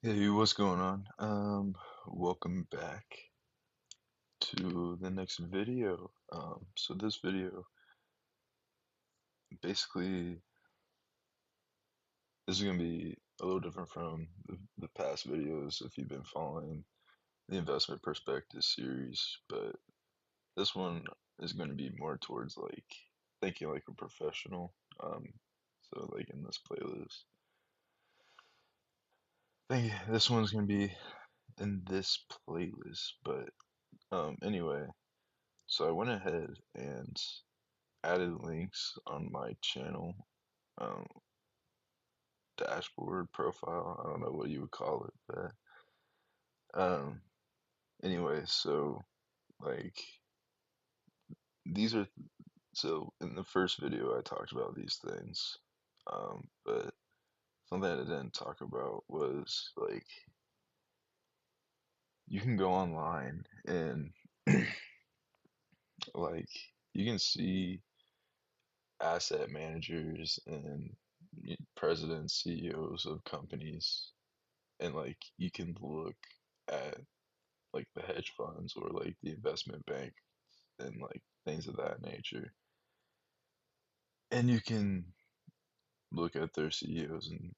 Hey, what's going on? Welcome back to the next video. So this video, basically, this is gonna be a little different from the past videos if you've been following the investment perspective series, but this one is gonna be more towards like thinking like a professional. So like in this playlist, think this one's gonna be in this playlist, but anyway, so I went ahead and added links on my channel um, dashboard profile. I don't know what you would call it, but um, anyway, so like these are so in the first video I talked about these things, but something I didn't talk about was like you can go online and like you can see asset managers and presidents, CEOs of companies, and like you can look at like the hedge funds or like the investment bank and like things of that nature. And you can look at their CEOs and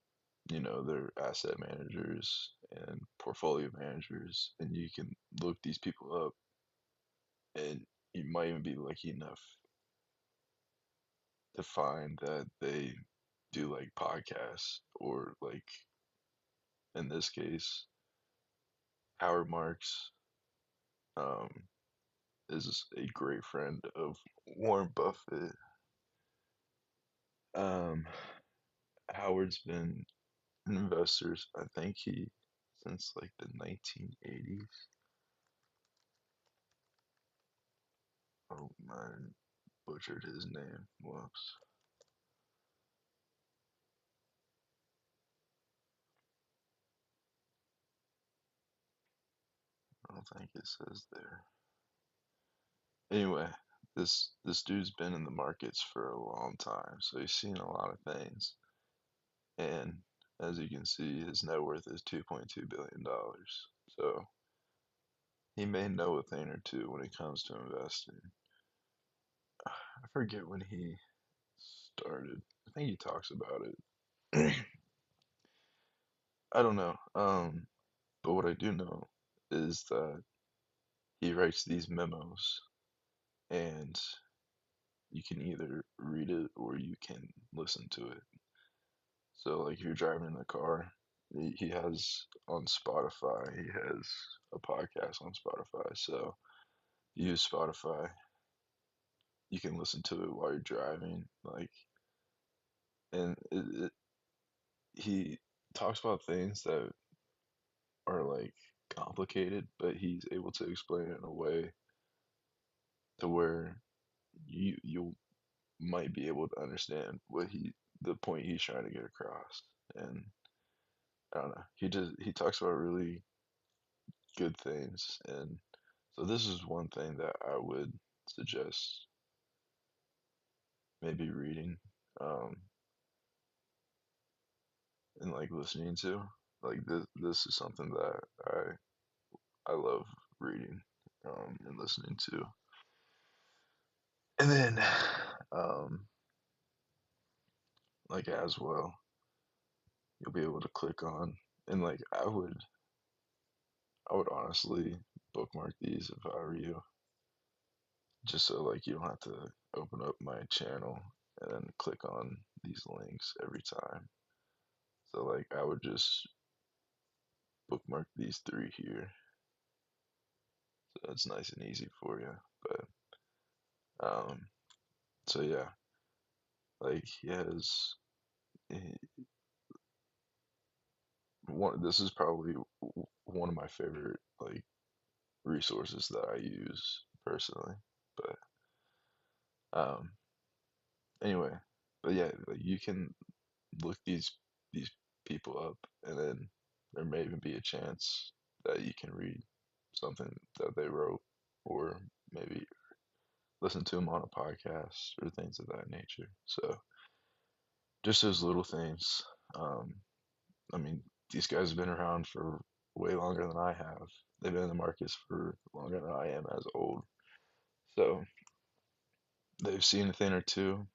their asset managers and portfolio managers, and you can look these people up, and you might even be lucky enough to find that they do like podcasts or like in this case, Howard Marks um, is a great friend of Warren Buffett. Um, Howard's been an investor, I think he, since like the 1980s. Oh man, butchered his name. Whoops. I don't think it says there. Anyway, this dude's been in the markets for a long time, so he's seen a lot of things. And as you can see, his net worth is $2.2 billion dollars. So he may know a thing or two when it comes to investing. I forget when he started. I think he talks about it. I don't know. But what I do know is that he writes these memos, and you can either read it or you can listen to it. So, like, if you're driving in the car, he has on Spotify, he has a podcast on Spotify. So, you use Spotify, you can listen to it while you're driving. Like, and he talks about things that are like complicated, but he's able to explain it in a way to where you might be able to understand what the point he's trying to get across. And I don't know. He talks about really good things, and so this is one thing that I would suggest maybe reading, um, and like listening to. Like this is something that I love reading, and listening to. And then, um, like as well, you'll be able to click on, and like I would honestly bookmark these if I were you, just so like you don't have to open up my channel and then click on these links every time. So like I would just bookmark these three here, so it's nice and easy for you. But um, so yeah, like he has he, one. This is probably one of my favorite like resources that I use personally. But um, anyway, but yeah, like you can look these people up, and then there may even be a chance that you can read something that they wrote, or maybe listen to them on a podcast or things of that nature. So just those little things. Um, I mean, these guys have been around for way longer than I have. They've been in the markets for longer than I am as old. So they've seen a thing or two.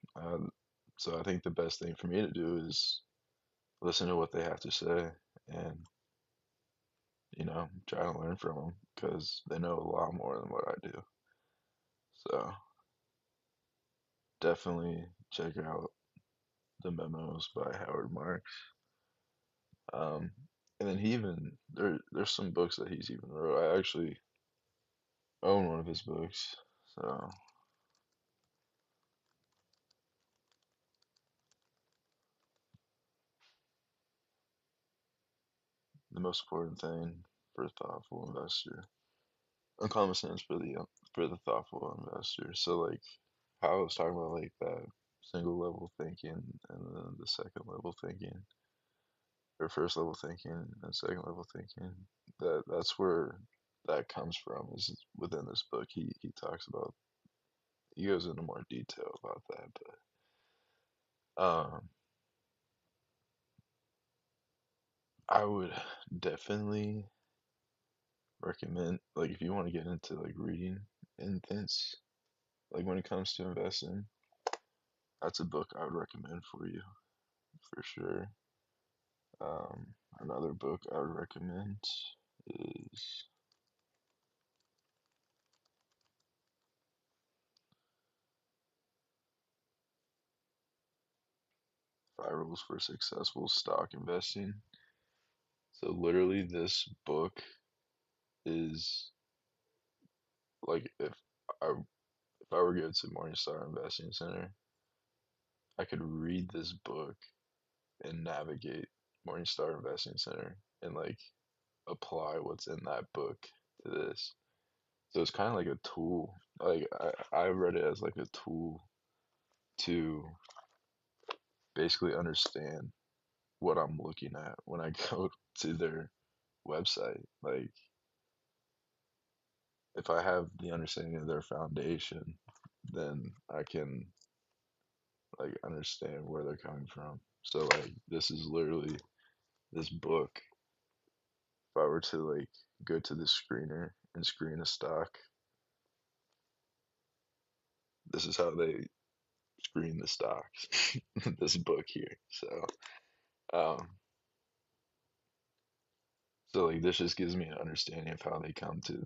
So I think the best thing for me to do is listen to what they have to say and, try to learn from them because they know a lot more than what I do. So definitely check out the memos by Howard Marks. Um, and then there's some books that he's even wrote. I actually own one of his books. So the most important thing for a thoughtful investor, uncommon sense for the thoughtful investor. So like how I was talking about like that single level thinking and then the second level thinking or first level thinking and second level thinking. That's where that comes from is within this book. He talks about he goes into more detail about that, but I would definitely recommend like if you want to get into like reading intense like when it comes to investing, that's a book I would recommend for you for sure. Another book I would recommend is Five Rules for Successful Stock Investing. So literally this book is like if I were to go to Morningstar Investing Center, I could read this book and navigate Morningstar Investing Center and like apply what's in that book to this. So it's kind of like a tool. Like I read it as like a tool to basically understand what I'm looking at when I go to their website. Like if I have the understanding of their foundation, then I can like understand where they're coming from. So like this is literally this book. If I were to like go to the screener and screen a stock, this is how they screen the stocks. This book here. Um, so like this just gives me an understanding of how they come to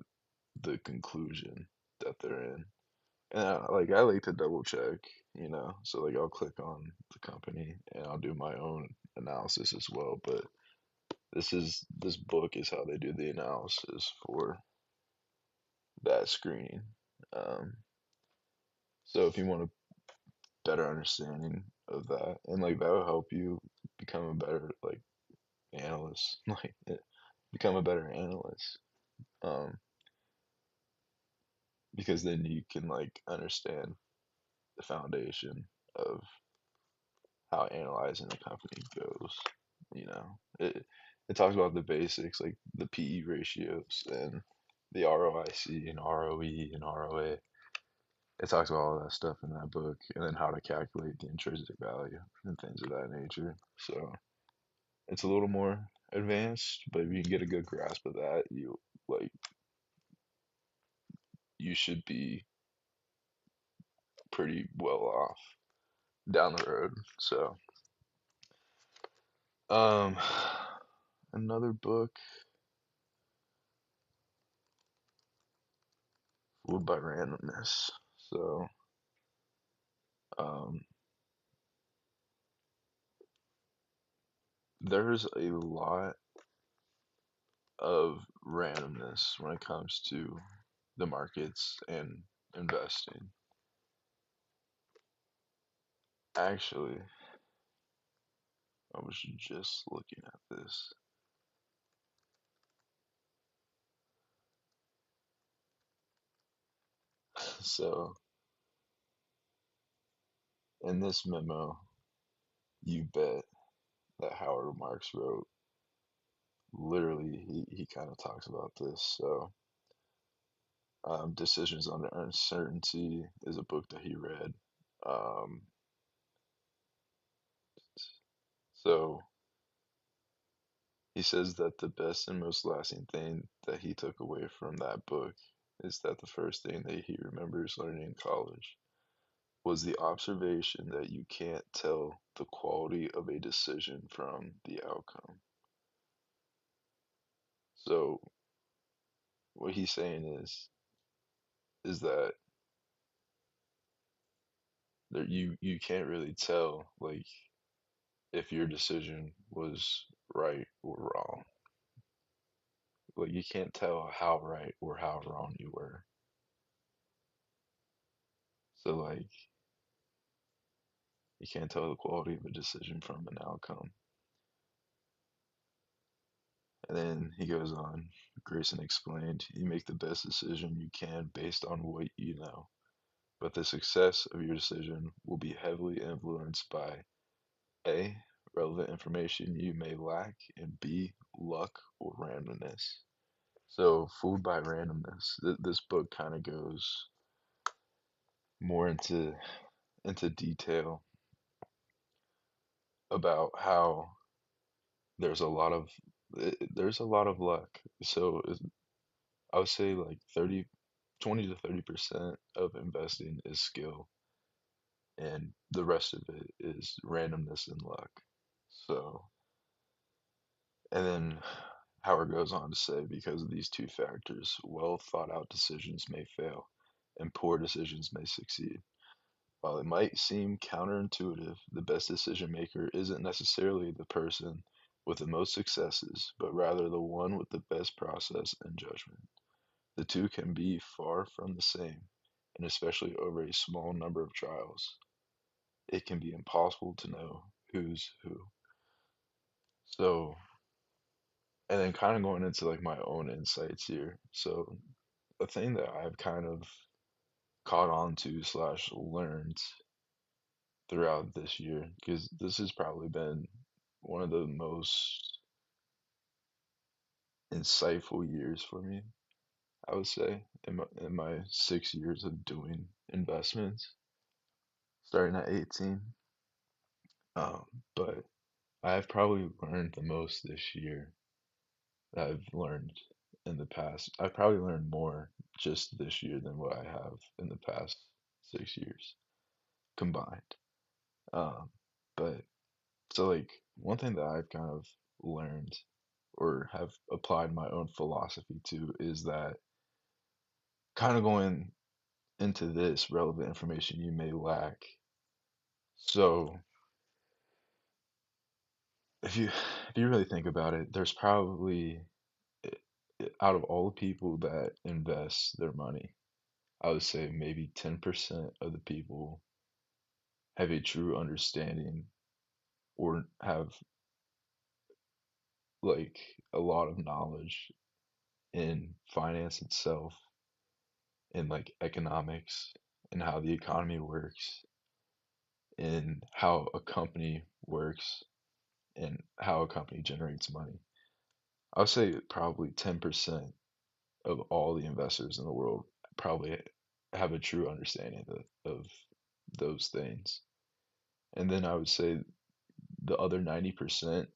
the conclusion that they're in. And I like to double check, So like I'll click on the company and I'll do my own analysis as well. But this book is how they do the analysis for that screening. Um, so if you want a better understanding of that, and like that will help you become a better like analyst, become a better analyst. Um, because then you can like understand the foundation of how analyzing a company goes. It talks about the basics like the PE ratios and the ROIC and ROE and ROA. It talks about all that stuff in that book and then how to calculate the intrinsic value and things of that nature. So it's a little more advanced, but if you can get a good grasp of that, like you should be pretty well off down the road. So um another book, Fooled by Randomness. So um there's a lot of randomness when it comes to the markets and investing. Actually, I was just looking at this. So, in this memo, you bet that Howard Marks wrote, literally, he kind of talks about this. So, Decisions Under Uncertainty is a book that he read. Um, so, He says that the best and most lasting thing that he took away from that book is that the first thing that he remembers learning in college was the observation that you can't tell the quality of a decision from the outcome. So what he's saying is that you can't really tell like if your decision was right or wrong. Like you can't tell how right or how wrong you were. So like you can't tell the quality of a decision from an outcome. And then he goes on, Grayson explained, you make the best decision you can based on what you know. But the success of your decision will be heavily influenced by A, relevant information you may lack, and B, luck or randomness. So, fooled by randomness. This book kind of goes more into detail about how there's a lot of there's a lot of luck. So, I would say like 20 to 30% of investing is skill, and the rest of it is randomness and luck. So, and then Howard goes on to say, because of these two factors, well thought out decisions may fail, and poor decisions may succeed. While it might seem counterintuitive, the best decision maker isn't necessarily the person with the most successes, but rather the one with the best process and judgment. The two can be far from the same, and especially over a small number of trials, it can be impossible to know who's who. So, and then kind of going into like my own insights here. So, a thing that I've kind of caught on to slash learned throughout this year, because this has probably been one of the most insightful years for me, I would say, in my 6 years of doing investments, starting at 18. Um, but I've probably learned the most this year that I've learned in the past. I've probably learned more just this year than what I have in the past 6 years combined. Um, but so like one thing that I've kind of learned or have applied my own philosophy to is that kind of going into this relevant information you may lack. So if you really think about it, there's probably out of all the people that invest their money, I would say maybe 10% of the people have a true understanding or have like a lot of knowledge in finance itself, in like economics, and how the economy works, and how a company works, and how a company generates money. I would say probably 10% of all the investors in the world probably have a true understanding of those things. And then I would say the other 90%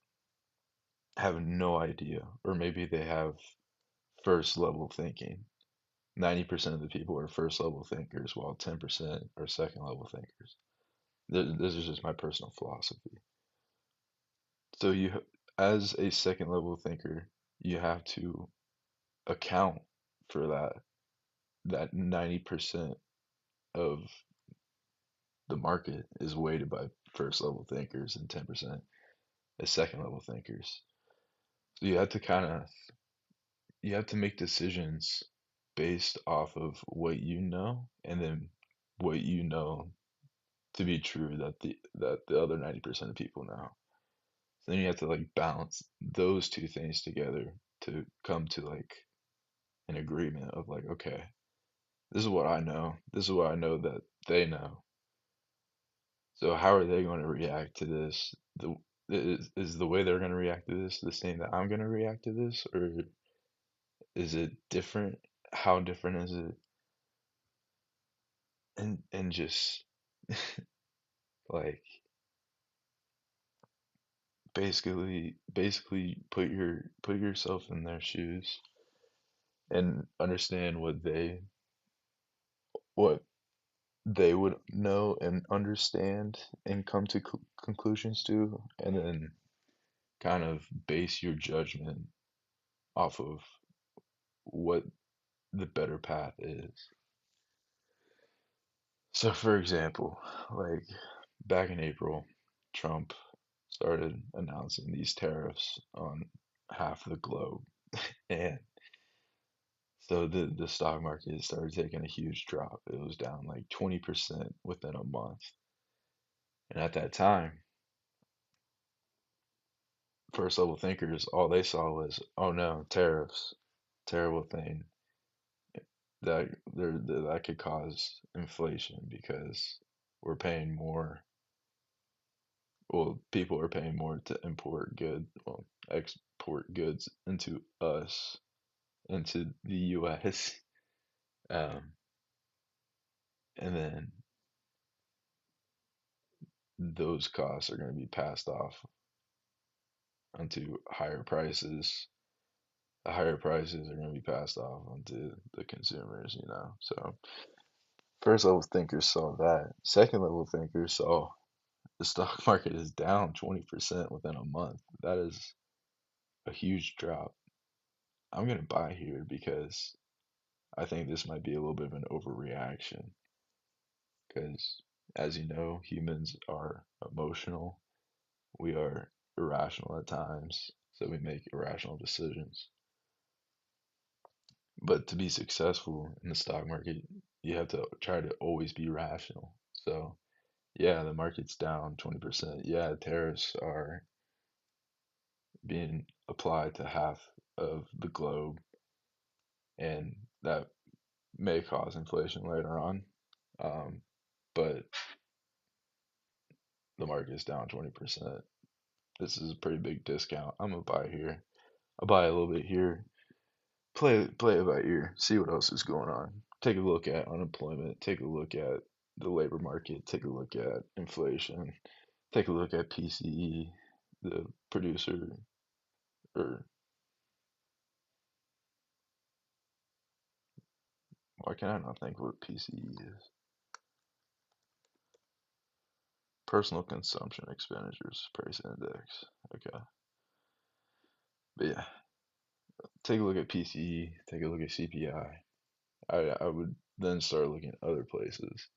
have no idea, or maybe they have first level thinking. 90% of the people are first level thinkers, while 10% are second level thinkers. This is just my personal philosophy. So as a second level thinker, you have to account for that 90% of the market is weighted by first level thinkers and 10% is second level thinkers. So you have to make decisions based off of what you know, and then what you know to be true that the other 90% of people know. So then you have to like balance those two things together to come to like an agreement of like, okay, this is what I know. This is what I know that they know. So how are they going to react to this? Is the way they're going to react to this the same that I'm going to react to this, or is it different? How different is it? And just like basically put yourself in their shoes and understand what they would know and understand and come to conclusions to, and then kind of base your judgment off of what the better path is. So, for example, like back in April, Trump started announcing these tariffs on half the globe. And so the stock market started taking a huge drop. It was down like 20% within a month. And at that time, first level thinkers, all they saw was, oh no, tariffs, terrible thing. That could cause inflation because we're paying more. Well, people are paying more to export goods into us, into the U.S. Um, and then those costs are going to be passed off onto higher prices. The higher prices are going to be passed off onto the consumers, you know. So first level thinkers saw that. Second level thinkers saw the stock market is down 20% within a month. That is a huge drop. I'm going to buy here because I think this might be a little bit of an overreaction. Because, as you know, humans are emotional. We are irrational at times, so we make irrational decisions. But to be successful in the stock market, you have to try to always be rational. So, yeah, the market's down 20%. Yeah, tariffs are being applied to half of the globe, and that may cause inflation later on. Um, but the market's down 20%. This is a pretty big discount. I'm gonna buy here. I'll buy a little bit here. Play it by ear. See what else is going on. Take a look at unemployment. Take a look at the labor market. Take a look at inflation. Take a look at PCE, the producer, or why can I not think what PCE is? Personal consumption expenditures price index. Okay, but yeah, take a look at PCE. Take a look at CPI. I would then start looking at other places,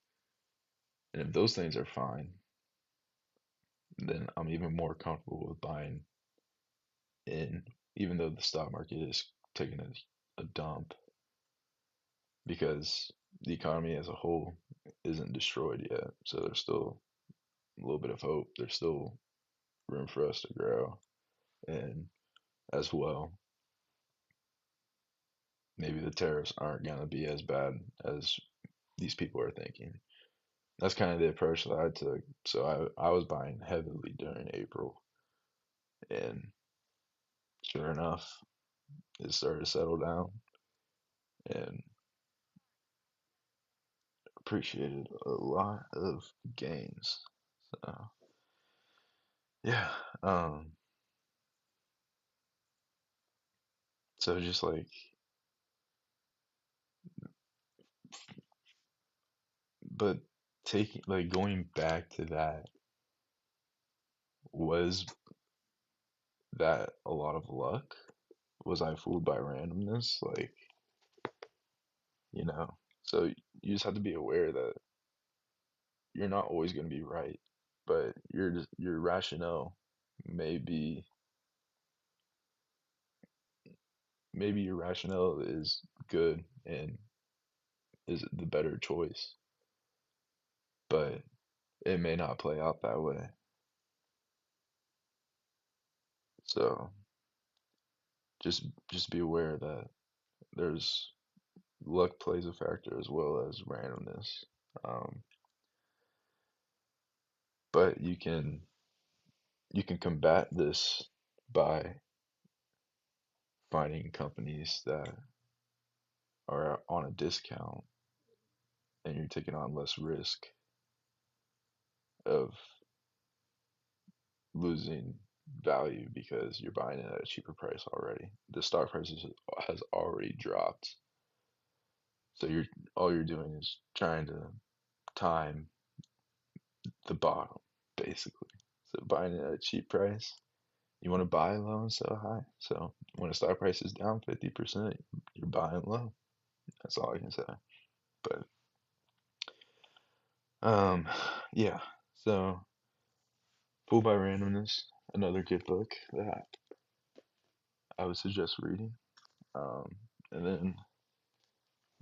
and if those things are fine, then I'm even more comfortable with buying in, even though the stock market is taking a dump, because the economy as a whole isn't destroyed yet. So there's still a little bit of hope. There's still room for us to grow. And as well, maybe the tariffs aren't going to be as bad as these people are thinking. That's kind of the approach that I took. So I was buying heavily during April. And sure enough, it started to settle down and appreciated a lot of gains. So yeah, um, so just but taking like going back to that, was that a lot of luck? Was I fooled by randomness? Like, you know, so you just have to be aware that you're not always going to be right, but your rationale may be maybe your rationale is good and is the better choice, but it may not play out that way. So just be aware that there's luck plays a factor as well as randomness. Um, but you can combat this by finding companies that are on a discount and you're taking on less risk of losing value because you're buying it at a cheaper price already. The stock price has already dropped, so you're all you're doing is trying to time the bottom, basically. So buying it at a cheap price, you want to buy low and sell high. So when a stock price is down 50%, you're buying low. That's all I can say. But um, yeah. So Fooled by Randomness, another good book that I would suggest reading. Um, and then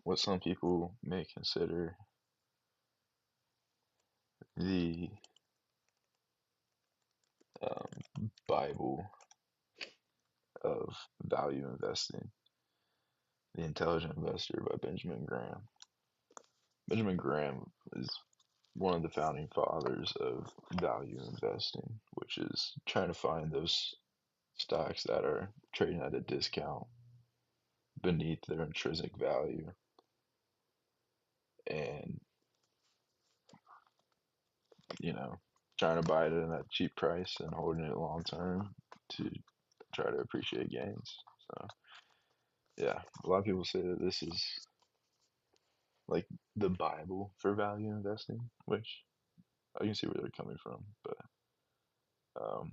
what some people may consider the Bible of value investing, The Intelligent Investor by Benjamin Graham. Benjamin Graham is one of the founding fathers of value investing, which is trying to find those stocks that are trading at a discount beneath their intrinsic value and, you know, trying to buy it at a cheap price and holding it long term to try to appreciate gains. So, yeah, a lot of people say that this is like the Bible for value investing, which I can see where they're coming from, but um,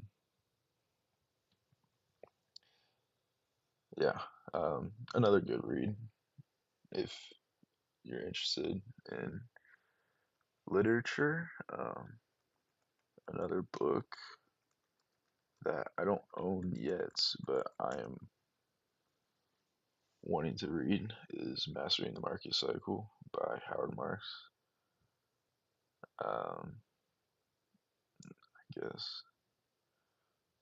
yeah, another good read if you're interested in literature. Another book that I don't own yet, but I am wanting to read is Mastering the Market Cycle by Howard Marks. I guess.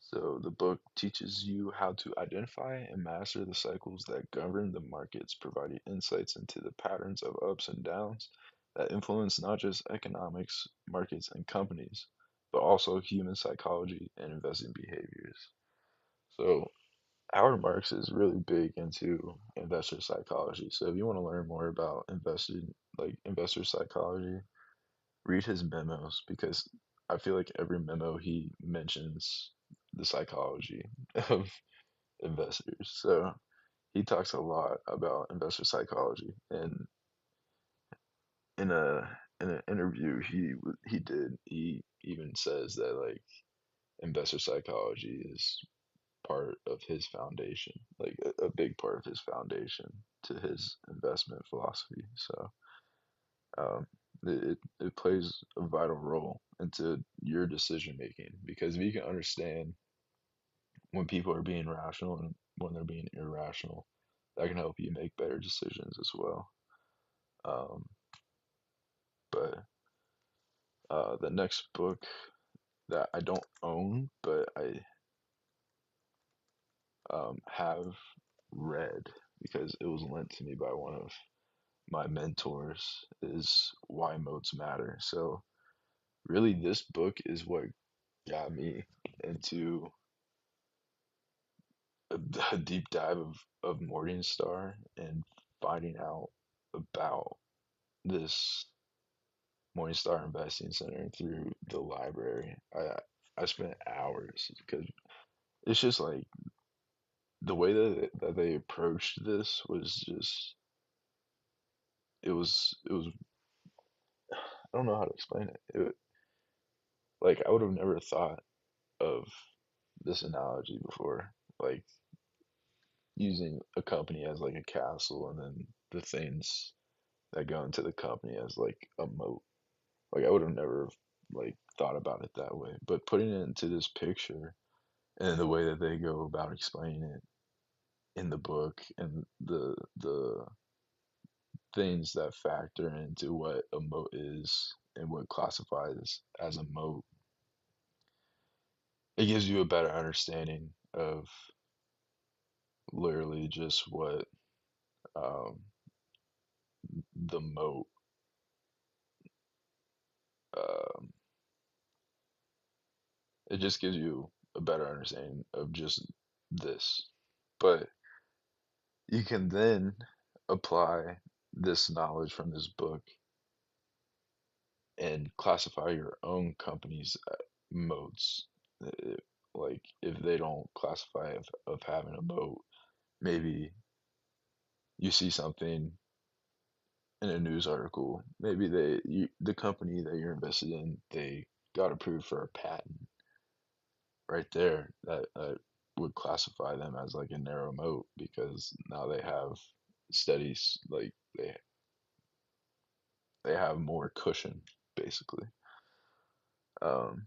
So the book teaches you how to identify and master the cycles that govern the markets, providing insights into the patterns of ups and downs that influence not just economics, markets, and companies, but also human psychology and investing behaviors. So Howard Marks is really big into investor psychology. So if you want to learn more about investor psychology, read his memos because I feel like every memo he mentions the psychology of investors. So he talks a lot about investor psychology, and in a in an interview he even says that like investor psychology is part of his foundation, like a big part of his foundation to his investment philosophy. So um, it plays a vital role into your decision making because if you can understand when people are being rational and when they're being irrational, that can help you make better decisions as well. Um, but the next book that I don't own, but I have read because it was lent to me by one of my mentors is Why Modes Matter. So really this book is what got me into a deep dive of Morningstar and finding out about this Morningstar Investing Center through the library. I spent hours because it's just like the way that they approached this was just it was I don't know how to explain it. Like I would have never thought of this analogy before, like using a company as like a castle and then the things that go into the company as like a moat. Like I would have never like thought about it that way. But putting it into this picture and the way that they go about explaining it in the book and the things that factor into what a moat is and what classifies as a moat, it gives you a better understanding of literally just what um, the moat um, it just gives you a better understanding of just this. But you can then apply this knowledge from this book and classify your own company's modes. like if they don't classify of having a boat, maybe you see something in a news article, maybe the company that you're invested in, they got approved for a patent right there that would classify them as like a narrow moat because now they have studies like they have more cushion basically. Um,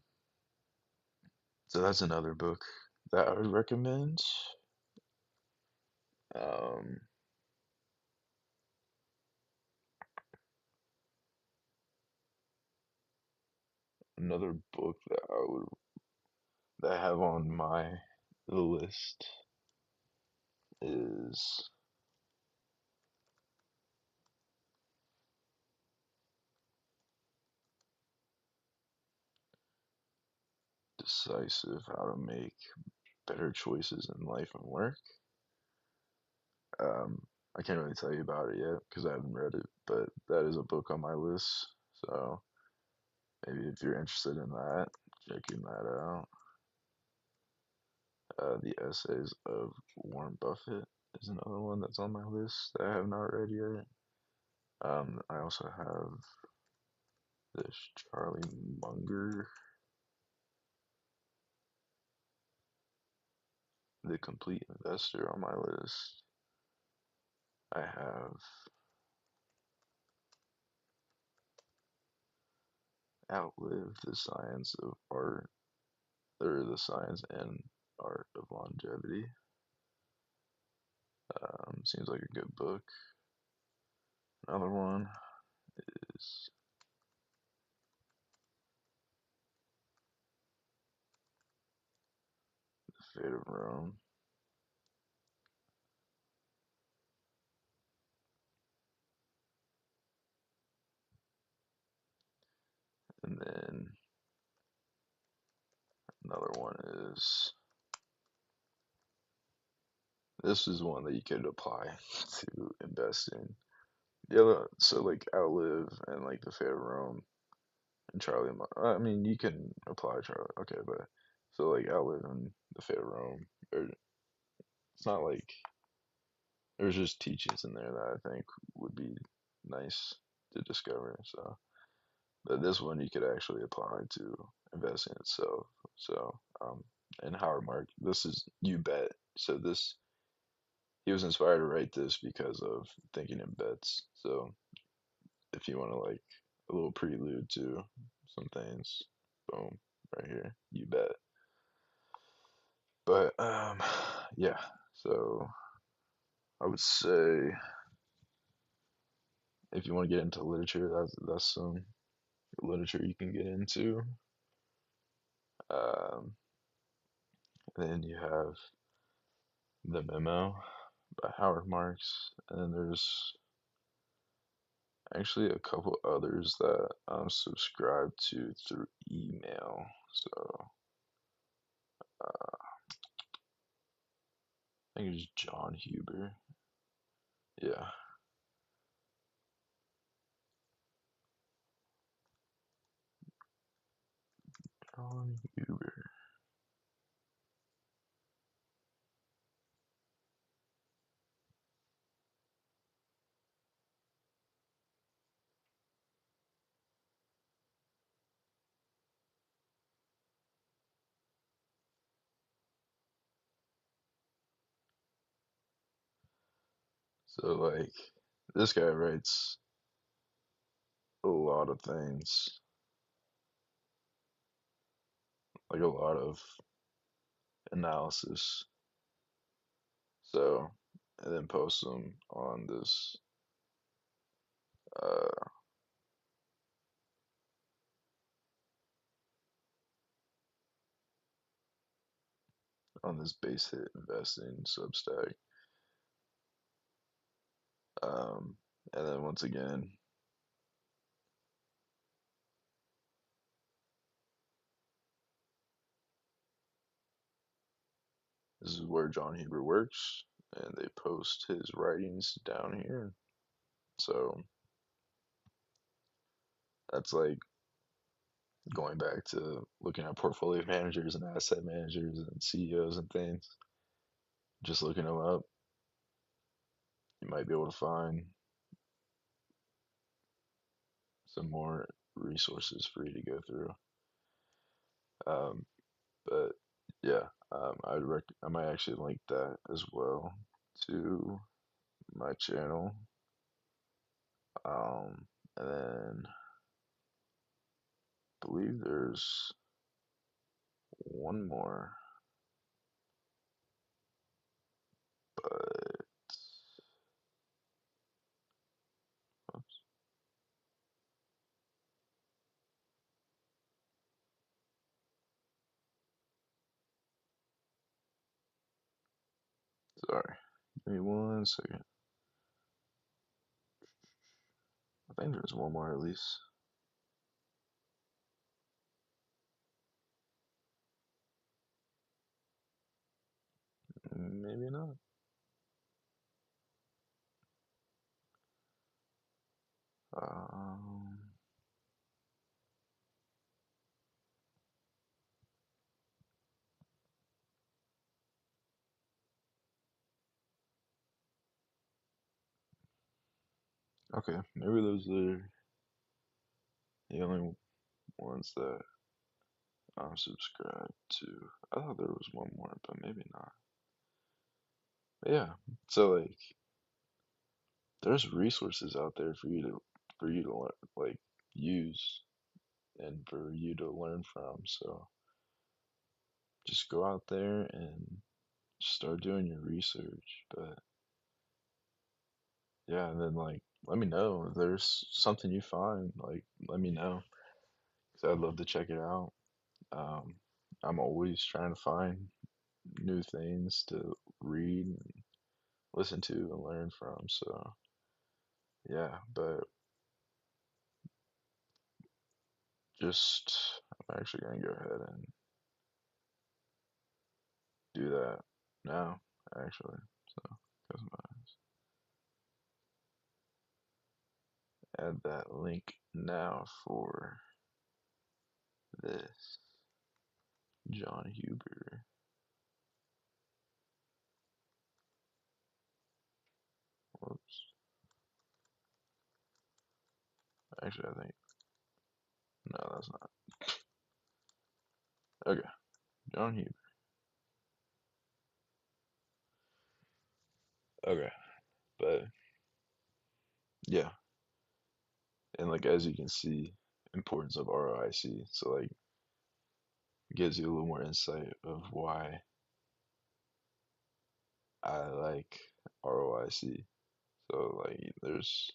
so that's another book that I would recommend. Um, Another book that I have on my list is Decisive: How to Make Better Choices in Life and Work. Um, I can't really tell you about it yet because I haven't read it, but that is a book on my list. So maybe if you're interested in that, checking that out. The Essays of Warren Buffett is another one that's on my list that I have not read yet. I also have this Charlie Munger, The Complete Investor, on my list. I have Outlive the Science of Art, or The Science and Art of Longevity. Seems like a good book. Another one is The Fate of Rome. And then another one is this is one that you could apply to investing. The other, so like Outlive and like The Fate of Rome and I mean, you can apply Charlie. Okay, but so like Outlive and The Fate of Rome, it's not like there's just teachings in there that I think would be nice to discover. So, but this one you could actually apply to investing itself. So, and Howard Mark, this is You Bet. So this he was inspired to write this because of thinking in bets. So if you want to like a little prelude to some things, boom, right here, You Bet. But yeah. So I would say if you want to get into literature, that's some literature you can get into. Um, then you have The Memo by Howard Marks, and then there's actually a couple others that I'm subscribed to through email. So I think it's John Huber. Yeah, John Huber. So like this guy writes a lot of things, like a lot of analysis. So and then posts them uh on this base hit investing Substack. Um, and then once again, this is where John Huber works, and they post his writings down here. So that's like going back to looking at portfolio managers and asset managers and CEOs and things, just looking them up, you might be able to find some more resources for you to go through. Um, but yeah, I might actually link that as well to my channel. And then I believe there's one more, but oops, sorry. Give me 1 second. I think there's one more at least. Maybe not. Um, okay, maybe those are the only ones that I'm subscribed to. I thought there was one more, but maybe not. But yeah, so like, there's resources out there for you to like use and for you to learn from. So just go out there and start doing your research. But yeah, and then like let me know if there's something you find. Like let me know, 'cause I'd love to check it out. Um, I'm always trying to find new things to read and listen to and learn from. So yeah, but just I'm actually gonna go ahead and do that now, actually. So, cause add that link now for this John Huber. Whoops. Actually, I think no, that's not. Okay, John Huber. Okay, but yeah, and like as you can see, importance of ROIC. So like gives you a little more insight of why I like ROIC. So like there's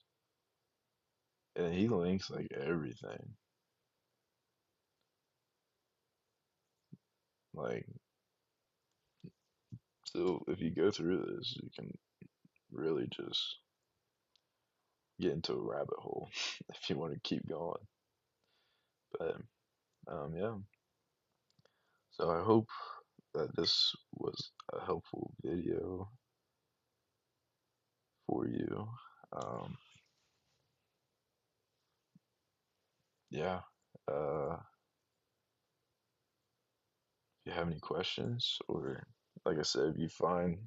and he links like everything. Like so if you go through this, you can really just get into a rabbit hole if you want to keep going. But yeah. So I hope that this was a helpful video for you. Um, yeah. If you have any questions, or like I said, if you find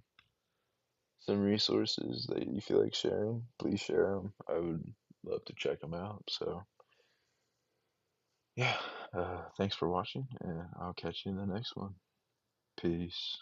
some resources that you feel like sharing, please share them. I would love to check them out. So, yeah, thanks for watching, and I'll catch you in the next one. Peace.